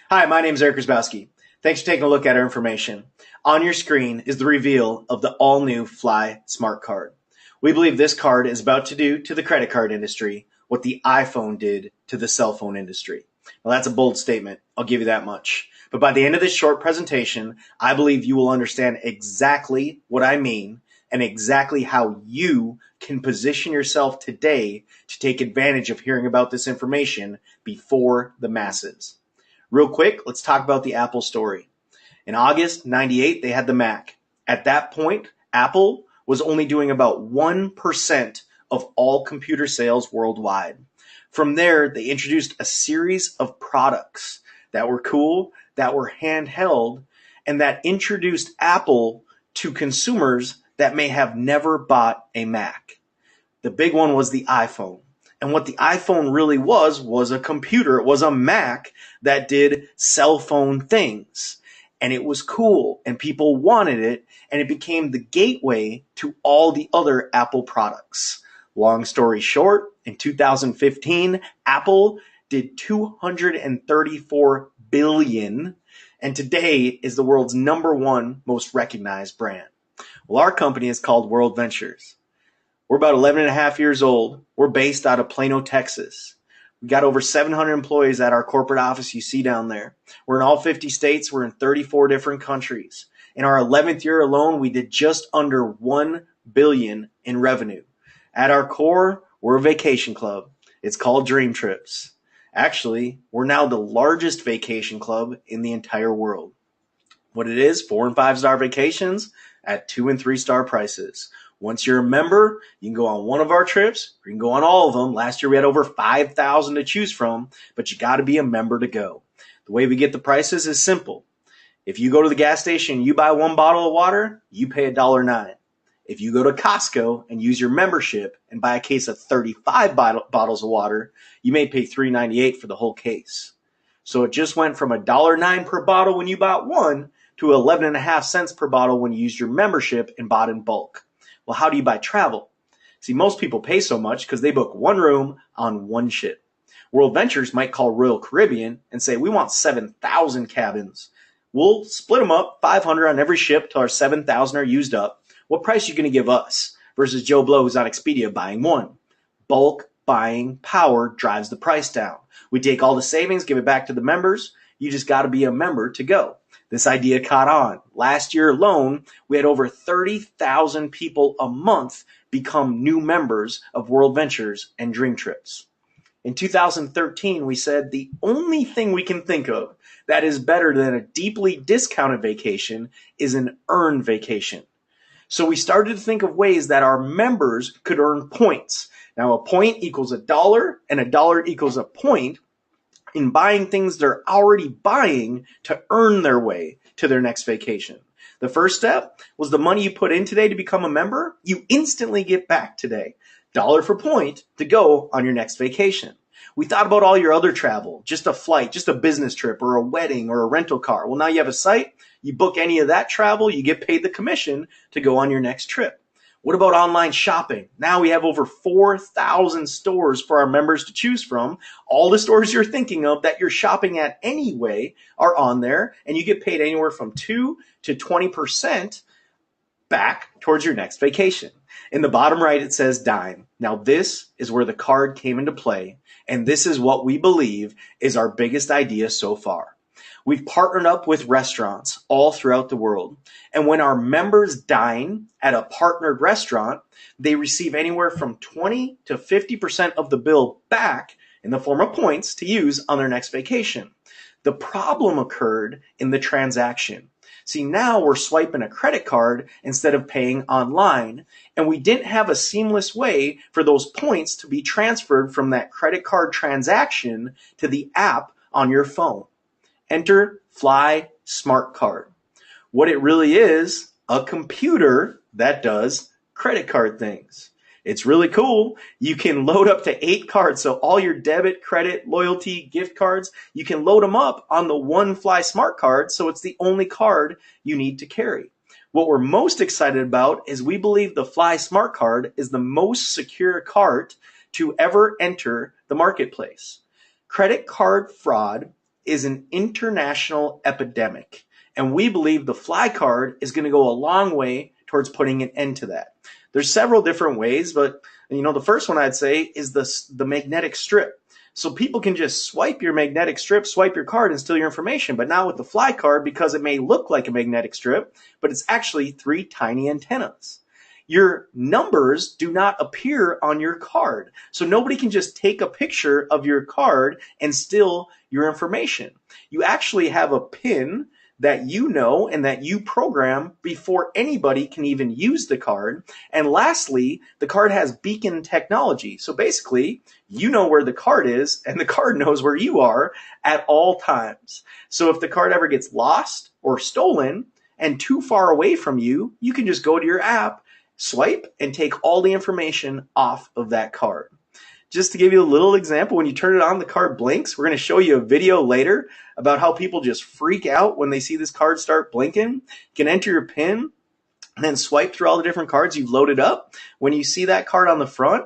Hi, my name is Eric Grabowski. Thanks for taking a look at our information. On your screen is the reveal of the all-new Fly Smart Card. We believe this card is about to do to the credit card industry what the iPhone did to the cell phone industry. Well, that's a bold statement. I'll give you that much. But by the end of this short presentation, I believe you will understand exactly what I mean and exactly how you can position yourself today to take advantage of hearing about this information before the masses. Real quick, let's talk about the Apple story. In August 98, they had the Mac. At that point, Apple was only doing about 1% of all computer sales worldwide. From there, they introduced a series of products that were cool, that were handheld, and that introduced Apple to consumers that may have never bought a Mac. The big one was the iPhone. And what the iPhone really was a computer. It was a Mac that did cell phone things. And it was cool, and people wanted it, and it became the gateway to all the other Apple products. Long story short, in 2015, Apple did $234 billion, and today is the world's #1 most recognized brand. Well, our company is called World Ventures. We're about 11 and a half years old. We're based out of Plano, Texas. We got over 700 employees at our corporate office you see down there. We're in all 50 states. We're in 34 different countries. In our 11th year alone, we did just under $1 billion in revenue. At our core, we're a vacation club. It's called Dream Trips. Actually, we're now the largest vacation club in the entire world. What it is, 4 and 5 star vacations at 2 and 3 star prices. Once you're a member, you can go on one of our trips, or you can go on all of them. Last year we had over 5,000 to choose from, but you got to be a member to go. The way we get the prices is simple. If you go to the gas station and you buy 1 bottle of water, you pay $1.09. If you go to Costco and use your membership and buy a case of 35 bottles of water, you may pay $3.98 for the whole case. So it just went from $1.09 per bottle when you bought one to 11.5 cents per bottle when you used your membership and bought in bulk. Well, how do you buy travel? See, most people pay so much because they book one room on one ship. World Ventures might call Royal Caribbean and say, we want 7,000 cabins. We'll split them up, 500 on every ship till our 7,000 are used up. What price are you going to give us versus Joe Blow who's on Expedia buying one? Bulk buying power drives the price down. We take all the savings, give it back to the members. You just got to be a member to go. This idea caught on. Last year alone, we had over 30,000 people a month become new members of World Ventures and Dream Trips. In 2013, we said the only thing we can think of that is better than a deeply discounted vacation is an earned vacation. So we started to think of ways that our members could earn points. Now, a point equals $1, and $1 equals a point in buying things they're already buying to earn their way to their next vacation. The first step was the money you put in today to become a member, you instantly get back today. $1 for point to go on your next vacation. We thought about all your other travel, just a flight, just a business trip or a wedding or a rental car. Well, now you have a site, you book any of that travel, you get paid the commission to go on your next trip. What about online shopping? Now we have over 4,000 stores for our members to choose from. All the stores you're thinking of that you're shopping at anyway are on there, and you get paid anywhere from 2 to 20% back towards your next vacation. In the bottom right, it says Dime. Now this is where the card came into play, and this is what we believe is our biggest idea so far. We've partnered up with restaurants all throughout the world. And when our members dine at a partnered restaurant, they receive anywhere from 20 to 50% of the bill back in the form of points to use on their next vacation. The problem occurred in the transaction. See, now we're swiping a credit card instead of paying online, and we didn't have a seamless way for those points to be transferred from that credit card transaction to the app on your phone. Enter Fly Smart Card. What it really is, a computer that does credit card things. It's really cool. You can load up to 8 cards. So all your debit, credit, loyalty, gift cards, you can load them up on the one Fly Smart Card. So it's the only card you need to carry. What we're most excited about is we believe the Fly Smart Card is the most secure card to ever enter the marketplace. Credit card fraud is an international epidemic, and we believe the Fly Card is going to go a long way towards putting an end to that. There's several different ways, but the first one I'd say is the magnetic strip. So people can just swipe your magnetic strip, swipe your card, and steal your information. But now with the Fly Card, because it may look like a magnetic strip, but it's actually 3 tiny antennas. Your numbers do not appear on your card. So nobody can just take a picture of your card and steal your information. You actually have a PIN that you know and that you program before anybody can even use the card. And lastly, the card has beacon technology. So basically, you know where the card is and the card knows where you are at all times. So if the card ever gets lost or stolen and too far away from you, you can just go to your app, swipe, and take all the information off of that card. Just to give you a little example, when you turn it on, the card blinks. We're going to show you a video later about how people just freak out when they see this card start blinking. You can enter your PIN and then swipe through all the different cards you've loaded up. When you see that card on the front,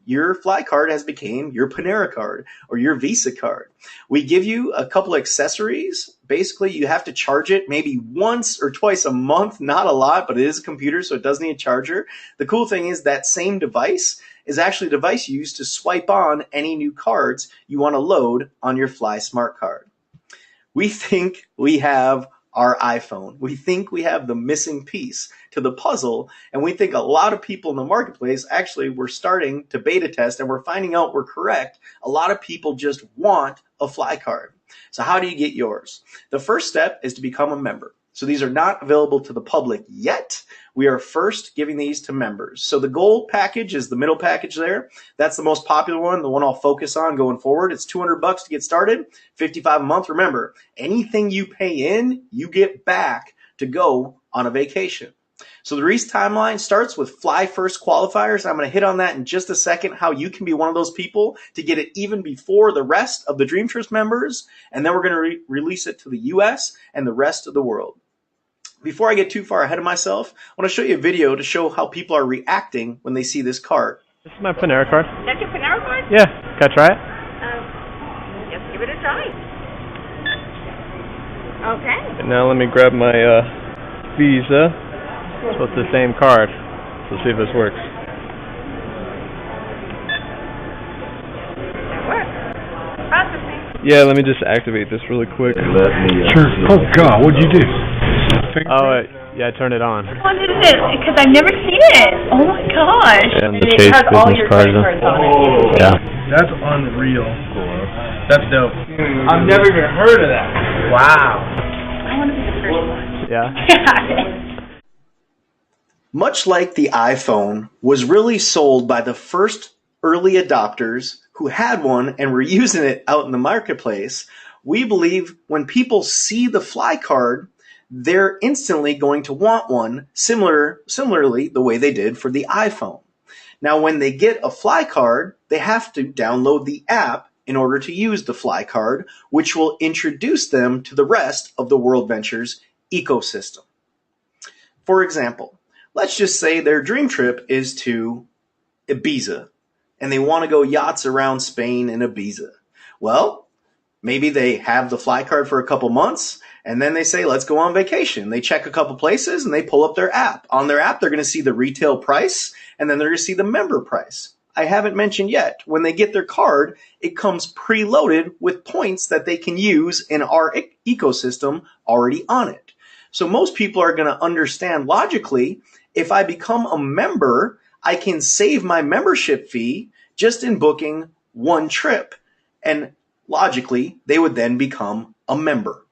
your Fly Card has become your Panera card or your Visa card. We give you a couple accessories. Basically, you have to charge it maybe once or twice a month, not a lot, but it is a computer, so it does need a charger. The cool thing is that same device is actually a device used to swipe on any new cards you want to load on your Fly Smart Card. We think we have our iPhone. We think we have the missing piece to the puzzle, and we think a lot of people in the marketplace actually were starting to beta test, and we're finding out we're correct. A lot of people just want a Fly Card. So how do you get yours? The first step is to become a member. So these are not available to the public yet. We are first giving these to members. So the gold package is the middle package there. That's the most popular one, the one I'll focus on going forward. It's $200 to get started, $55 a month. Remember, anything you pay in, you get back to go on a vacation. So the Reese timeline starts with Fly First qualifiers. I'm going to hit on that in just a second, how you can be one of those people to get it even before the rest of the Dream Trust members. And then we're going to release it to the US and the rest of the world. Before I get too far ahead of myself, I want to show you a video to show how people are reacting when they see this card. This is my Panera card. That's your Panera card? Yeah. Can I try it? Just give it a try. Okay. And now let me grab my Visa. So it's the same card. So see if this works. That works. Processing. Yeah, let me just activate this really quick. Sure. Oh God, what'd you do? Yeah, turn it on. What is it? Because I've never seen it. Oh my gosh. And the Chase business card. on it. Yeah. That's unreal. That's dope. I've never even heard of that. Wow. I want to be the first one. Yeah. Much like the iPhone was really sold by the first early adopters who had one and were using it out in the marketplace, we believe when people see the Fly Card, they're instantly going to want one similarly the way they did for the iPhone. Now, when they get a Fly Card, they have to download the app in order to use the Fly Card, which will introduce them to the rest of the World Ventures ecosystem. For example, let's just say their dream trip is to Ibiza, and they want to go yachts around Spain and Ibiza. Well, maybe they have the Fly Card for a couple months, and then they say, let's go on vacation. They check a couple places, and they pull up their app. On their app, they're going to see the retail price, and then they're going to see the member price. I haven't mentioned yet, when they get their card, it comes preloaded with points that they can use in our ecosystem already on it. So most people are going to understand logically, if I become a member, I can save my membership fee just in booking one trip. And logically, they would then become a member.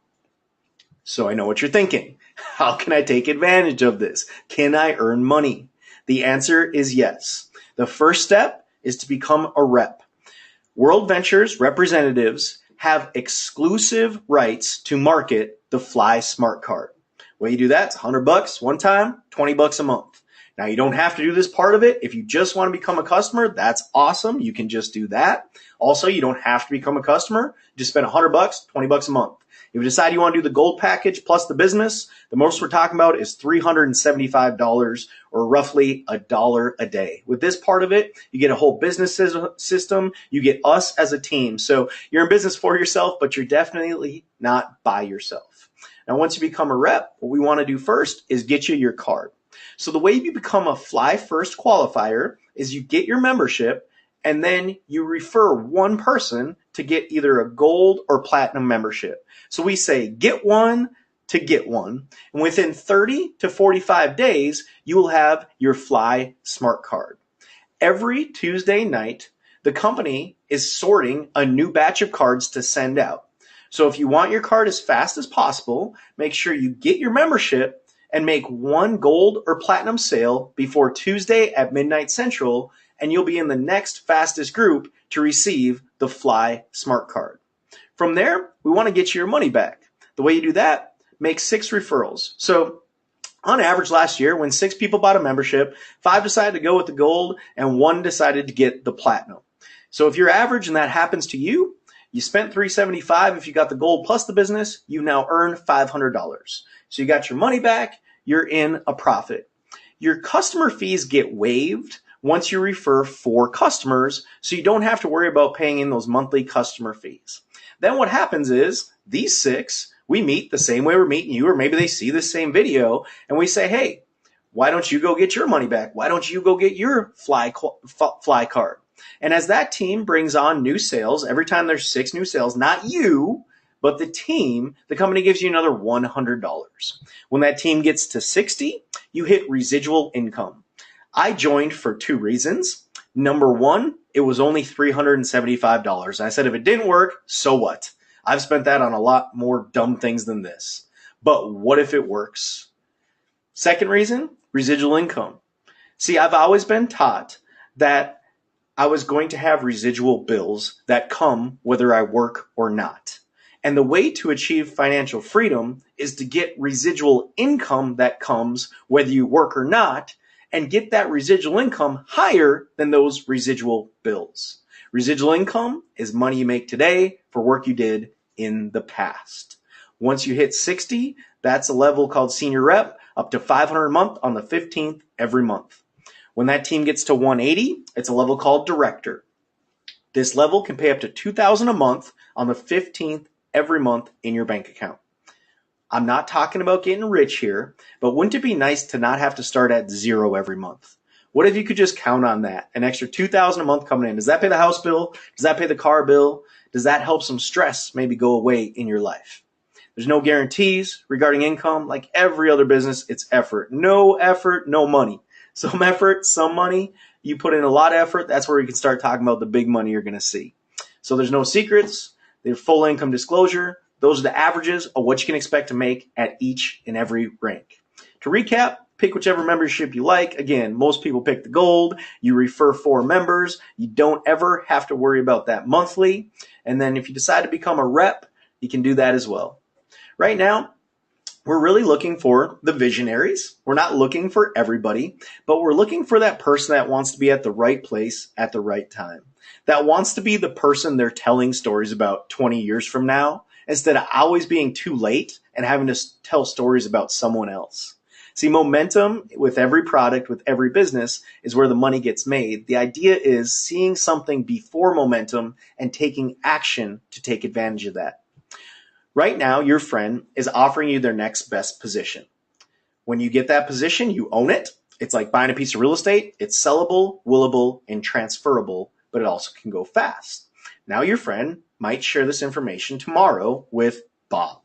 So I know what you're thinking. How can I take advantage of this? Can I earn money? The answer is yes. The first step is to become a rep. World Ventures representatives have exclusive rights to market the Fly Smart Card. Way you do that, it's $100 one time, $20 a month. Now, you don't have to do this part of it. If you just want to become a customer, that's awesome. You can just do that. Also, you don't have to become a customer. Just spend $100, $20 a month. If you decide you want to do the gold package plus the business, the most we're talking about is $375 or roughly $1 a day. With this part of it, you get a whole business system. You get us as a team. So you're in business for yourself, but you're definitely not by yourself. Now, once you become a rep, what we want to do first is get you your card. So the way you become a Fly First qualifier is you get your membership and then you refer one person to get either a gold or platinum membership. So we say get one to get one. And within 30 to 45 days, you will have your Fly Smart Card. Every Tuesday night, the company is sorting a new batch of cards to send out. So if you want your card as fast as possible, make sure you get your membership and make one gold or platinum sale before Tuesday at midnight Central, and you'll be in the next fastest group to receive the Fly Smart Card. From there, we want to get you your money back. The way you do that, make 6 referrals. So on average last year, when 6 people bought a membership, 5 decided to go with the gold and 1 decided to get the platinum. So if you're average and that happens to you, you spent $375. If you got the gold plus the business, you now earn $500. So you got your money back, you're in a profit. Your customer fees get waived once you refer 4 customers, so you don't have to worry about paying in those monthly customer fees. Then what happens is these 6, we meet the same way we're meeting you, or maybe they see the same video, and we say, hey, why don't you go get your money back? Why don't you go get your Fly card? And as that team brings on new sales, every time there's 6 new sales, not you, but the team, the company gives you another $100. When that team gets to 60, you hit residual income. I joined for 2 reasons. Number 1, it was only $375. I said, if it didn't work, so what? I've spent that on a lot more dumb things than this. But what if it works? Second reason, residual income. See, I've always been taught that I was going to have residual bills that come whether I work or not. And the way to achieve financial freedom is to get residual income that comes whether you work or not, and get that residual income higher than those residual bills. Residual income is money you make today for work you did in the past. Once you hit 60, that's a level called senior rep, up to $500 a month on the 15th every month. When that team gets to 180, it's a level called director. This level can pay up to $2,000 a month on the 15th every month in your bank account. I'm not talking about getting rich here, but wouldn't it be nice to not have to start at 0 every month? What if you could just count on that? An extra $2,000 a month coming in. Does that pay the house bill? Does that pay the car bill? Does that help some stress maybe go away in your life? There's no guarantees regarding income. Like every other business, it's effort. No effort, no money. Some effort, some money. You put in a lot of effort, that's where you can start talking about the big money you're going to see. So there's no secrets. There's full income disclosure. Those are the averages of what you can expect to make at each and every rank. To recap, pick whichever membership you like. Again, most people pick the gold. You refer 4 members. You don't ever have to worry about that monthly. And then if you decide to become a rep, you can do that as well. Right now, we're really looking for the visionaries. We're not looking for everybody, but we're looking for that person that wants to be at the right place at the right time. That wants to be the person they're telling stories about 20 years from now, instead of always being too late and having to tell stories about someone else. See, momentum with every product, with every business, is where the money gets made. The idea is seeing something before momentum and taking action to take advantage of that. Right now, your friend is offering you their next best position. When you get that position, you own it. It's like buying a piece of real estate. It's sellable, willable, and transferable, but it also can go fast. Now your friend might share this information tomorrow with Bob.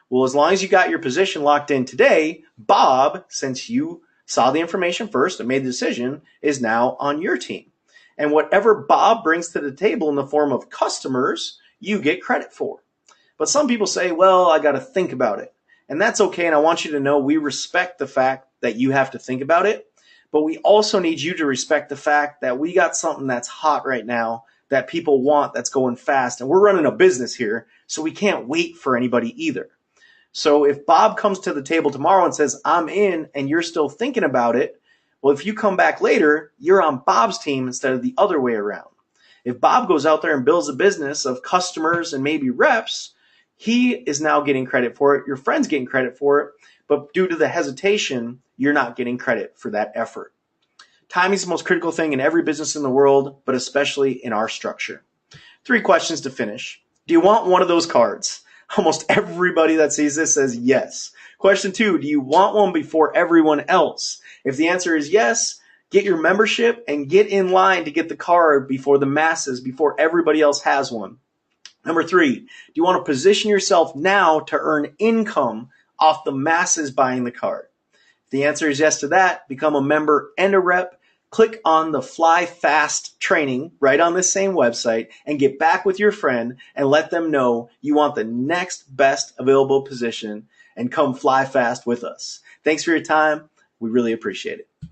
Well, as long as you got your position locked in today, Bob, since you saw the information first and made the decision, is now on your team. And whatever Bob brings to the table in the form of customers, you get credit for. But some people say, well, I got to think about it. And that's okay. And I want you to know we respect the fact that you have to think about it. But we also need you to respect the fact that we got something that's hot right now that people want, that's going fast. And we're running a business here, so we can't wait for anybody either. So if Bob comes to the table tomorrow and says, I'm in, and you're still thinking about it, well, if you come back later, you're on Bob's team instead of the other way around. If Bob goes out there and builds a business of customers and maybe reps, He is now getting credit for it. Your friend's getting credit for it. But due to the hesitation, you're not getting credit for that effort. Timing is the most critical thing in every business in the world, but especially in our structure. 3 questions to finish. Do you want one of those cards? Almost everybody that sees this says yes. Question 2, do you want one before everyone else? If the answer is yes, get your membership and get in line to get the card before the masses, before everybody else has one. Number 3, do you want to position yourself now to earn income off the masses buying the card? If the answer is yes to that, become a member and a rep. Click on the Fly Fast training right on this same website and get back with your friend and let them know you want the next best available position and come fly fast with us. Thanks for your time. We really appreciate it.